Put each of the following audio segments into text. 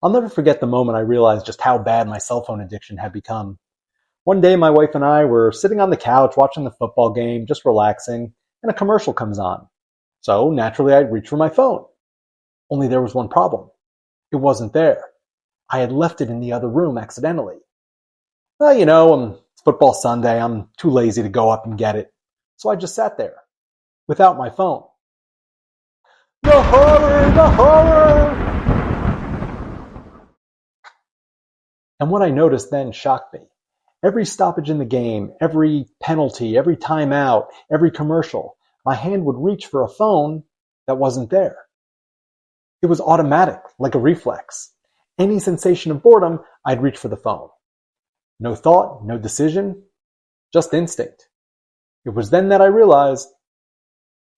I'll never forget the moment I realized just how bad my cell phone addiction had become. One day, my wife and I were sitting on the couch watching the football game, just relaxing, and a commercial comes on. So, naturally, I'd reach for my phone. Only there was one problem. It wasn't there. I had left it in the other room accidentally. Well, it's football Sunday. I'm too lazy to go up and get it. So I just sat there, without my phone. The horror! The horror! And what I noticed then shocked me. Every stoppage in the game, every penalty, every timeout, every commercial, my hand would reach for a phone that wasn't there. It was automatic, like a reflex. Any sensation of boredom, I'd reach for the phone. No thought, no decision, just instinct. It was then that I realized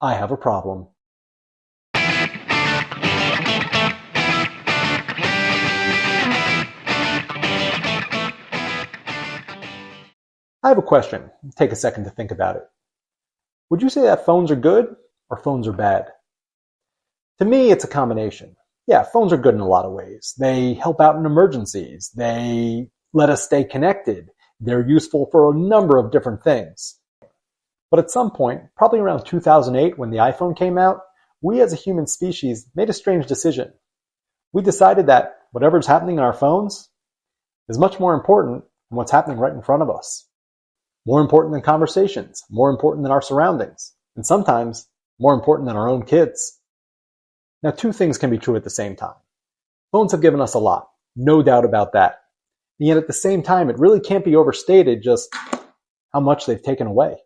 I have a problem. I have a question. Take a second to think about it. Would you say that phones are good or phones are bad? To me, it's a combination. Yeah, phones are good in a lot of ways. They help out in emergencies. They let us stay connected. They're useful for a number of different things. But at some point, probably around 2008 when the iPhone came out, we as a human species made a strange decision. We decided that whatever's happening in our phones is much more important than what's happening right in front of us. More important than conversations, more important than our surroundings, and sometimes more important than our own kids. Now, two things can be true at the same time. Phones have given us a lot, no doubt about that. And yet at the same time, it really can't be overstated just how much they've taken away.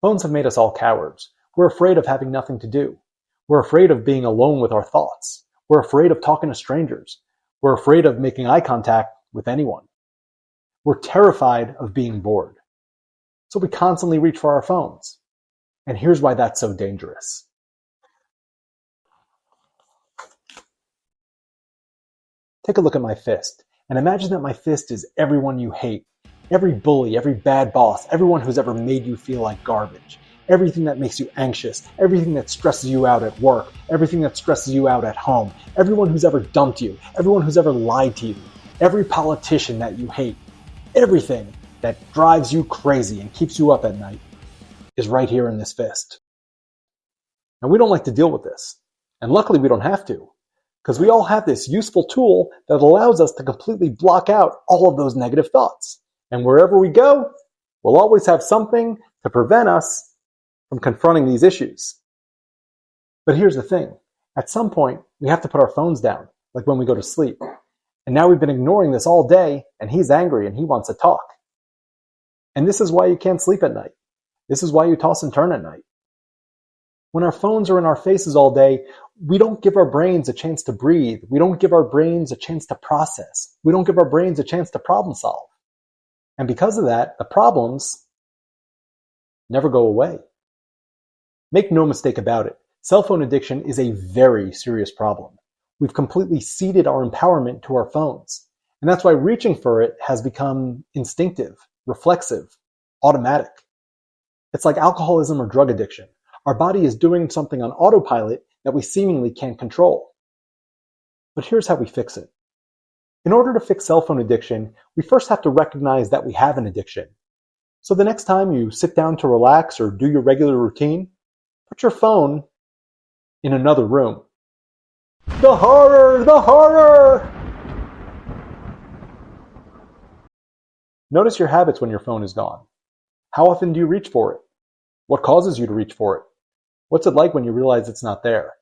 Phones have made us all cowards. We're afraid of having nothing to do. We're afraid of being alone with our thoughts. We're afraid of talking to strangers. We're afraid of making eye contact with anyone. We're terrified of being bored. So we constantly reach for our phones. And here's why that's so dangerous. Take a look at my fist, and imagine that my fist is everyone you hate. Every bully, every bad boss, everyone who's ever made you feel like garbage. Everything that makes you anxious, everything that stresses you out at work, everything that stresses you out at home, everyone who's ever dumped you, everyone who's ever lied to you, every politician that you hate, everything that drives you crazy and keeps you up at night is right here in this fist. And we don't like to deal with this. And luckily we don't have to, because we all have this useful tool that allows us to completely block out all of those negative thoughts. And wherever we go, we'll always have something to prevent us from confronting these issues. But here's the thing. At some point, we have to put our phones down, like when we go to sleep. And now we've been ignoring this all day, and he's angry and he wants to talk. And this is why you can't sleep at night. This is why you toss and turn at night. When our phones are in our faces all day, we don't give our brains a chance to breathe. We don't give our brains a chance to process. We don't give our brains a chance to problem solve. And because of that, the problems never go away. Make no mistake about it. Cell phone addiction is a very serious problem. We've completely ceded our empowerment to our phones. And that's why reaching for it has become instinctive, reflexive, automatic. It's like alcoholism or drug addiction. Our body is doing something on autopilot that we seemingly can't control. But here's how we fix it. In order to fix cell phone addiction, we first have to recognize that we have an addiction. So the next time you sit down to relax or do your regular routine, put your phone in another room. The horror! The horror! Notice your habits when your phone is gone. How often do you reach for it? What causes you to reach for it? What's it like when you realize it's not there?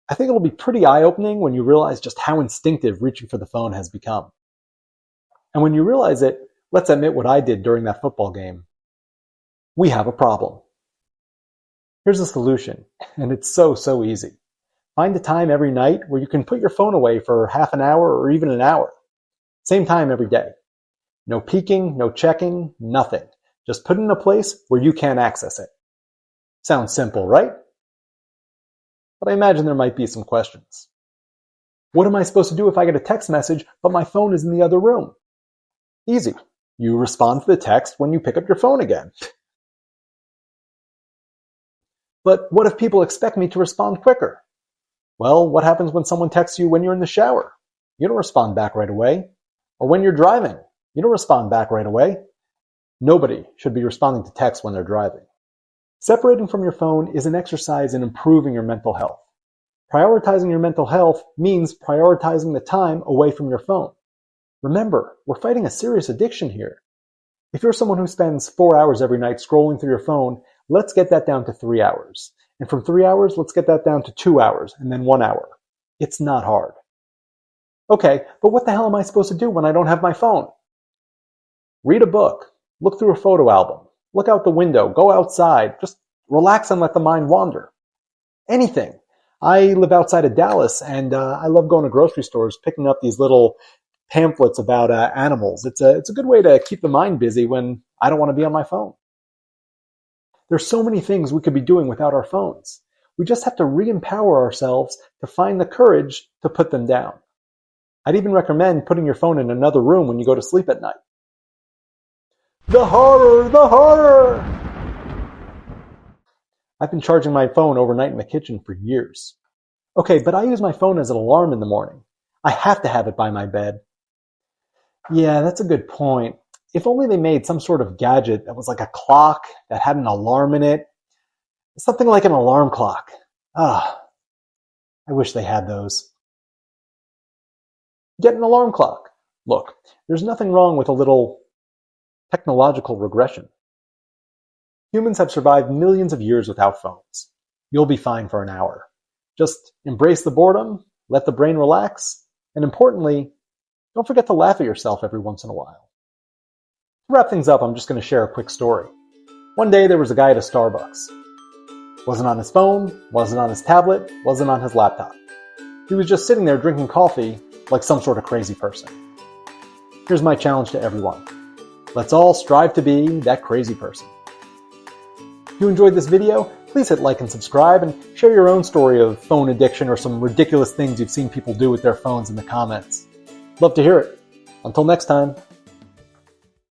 I think it'll be pretty eye-opening when you realize just how instinctive reaching for the phone has become. And when you realize it, let's admit what I did during that football game. We have a problem. Here's a solution, and it's so easy. Find a time every night where you can put your phone away for half an hour or even an hour. Same time every day. No peeking, no checking, nothing. Just put it in a place where you can't access it. Sounds simple, right? But I imagine there might be some questions. What am I supposed to do if I get a text message, but my phone is in the other room? Easy. You respond to the text when you pick up your phone again. But what if people expect me to respond quicker? Well, what happens when someone texts you when you're in the shower? You don't respond back right away. Or when you're driving, you don't respond back right away. Nobody should be responding to texts when they're driving. Separating from your phone is an exercise in improving your mental health. Prioritizing your mental health means prioritizing the time away from your phone. Remember, we're fighting a serious addiction here. If you're someone who spends 4 hours every night scrolling through your phone, let's get that down to 3 hours. And from 3 hours, let's get that down to 2 hours and then 1 hour. It's not hard. Okay, but what the hell am I supposed to do when I don't have my phone? Read a book. Look through a photo album. Look out the window. Go outside. Just relax and let the mind wander. Anything. I live outside of Dallas, and I love going to grocery stores, picking up these little pamphlets about animals. It's a good way to keep the mind busy when I don't want to be on my phone. There's so many things we could be doing without our phones. We just have to re-empower ourselves to find the courage to put them down. I'd even recommend putting your phone in another room when you go to sleep at night. The horror! The horror! I've been charging my phone overnight in the kitchen for years. Okay, but I use my phone as an alarm in the morning. I have to have it by my bed. Yeah, that's a good point. If only they made some sort of gadget that was like a clock that had an alarm in it. Something like an alarm clock. I wish they had those. Get an alarm clock. Look, there's nothing wrong with a little technological regression. Humans have survived millions of years without phones. You'll be fine for an hour. Just embrace the boredom, let the brain relax, and importantly, don't forget to laugh at yourself every once in a while. To wrap things up, I'm just going to share a quick story. One day there was a guy at a Starbucks. Wasn't on his phone, wasn't on his tablet, wasn't on his laptop. He was just sitting there drinking coffee like some sort of crazy person. Here's my challenge to everyone. Let's all strive to be that crazy person. If you enjoyed this video, please hit like and subscribe and share your own story of phone addiction or some ridiculous things you've seen people do with their phones in the comments. Love to hear it. Until next time.